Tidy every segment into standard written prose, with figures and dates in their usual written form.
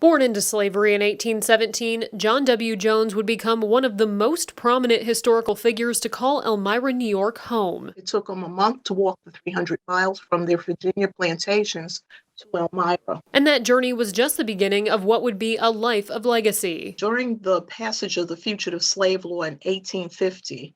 Born into slavery in 1817, John W. Jones would become one of the most prominent historical figures to call Elmira, New York, home. It took them a month to walk the 300 miles from their Virginia plantations to Elmira. And that journey was just the beginning of what would be a life of legacy. During the passage of the Fugitive Slave Law in 1850,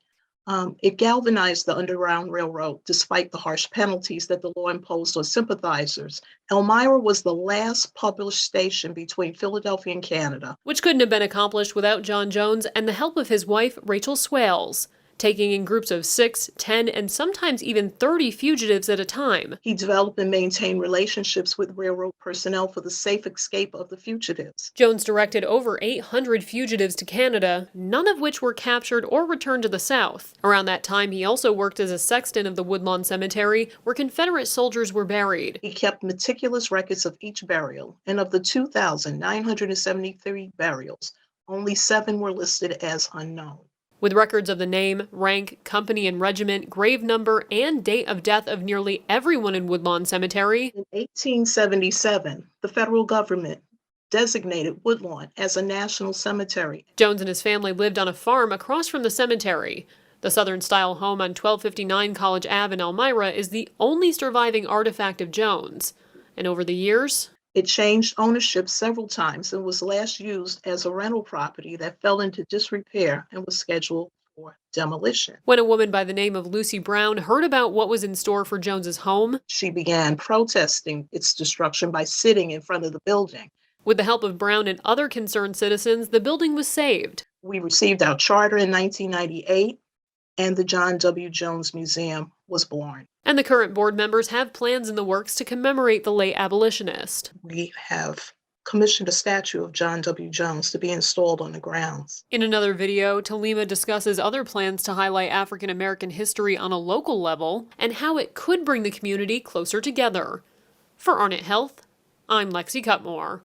it galvanized the Underground Railroad despite the harsh penalties that the law imposed on sympathizers. Elmira was the last published station between Philadelphia and Canada, which couldn't have been accomplished without John Jones and the help of his wife, Rachel Swales, taking in groups of 6, 10, and sometimes even 30 fugitives at a time. He developed and maintained relationships with railroad personnel for the safe escape of the fugitives. Jones directed over 800 fugitives to Canada, none of which were captured or returned to the South. Around that time, he also worked as a sexton of the Woodlawn Cemetery, where Confederate soldiers were buried. He kept meticulous records of each burial, and of the 2,973 burials, only 7 were listed as unknown. With records of the name, rank, company and regiment, grave number, and date of death of nearly everyone in Woodlawn Cemetery. In 1877, the federal government designated Woodlawn as a national cemetery. Jones and his family lived on a farm across from the cemetery. The Southern-style home on 1259 College Ave in Elmira is the only surviving artifact of Jones. And over the years, it changed ownership several times and was last used as a rental property that fell into disrepair and was scheduled for demolition. When a woman by the name of Lucy Brown heard about what was in store for Jones's home, she began protesting its destruction by sitting in front of the building. With the help of Brown and other concerned citizens, the building was saved. We received our charter in 1998, and the John W. Jones Museum was born. And the current board members have plans in the works to commemorate the late abolitionist. We have commissioned a statue of John W. Jones to be installed on the grounds. In another video, Talima discusses other plans to highlight African American history on a local level and how it could bring the community closer together. For Arnett Health, I'm Lexi Cutmore.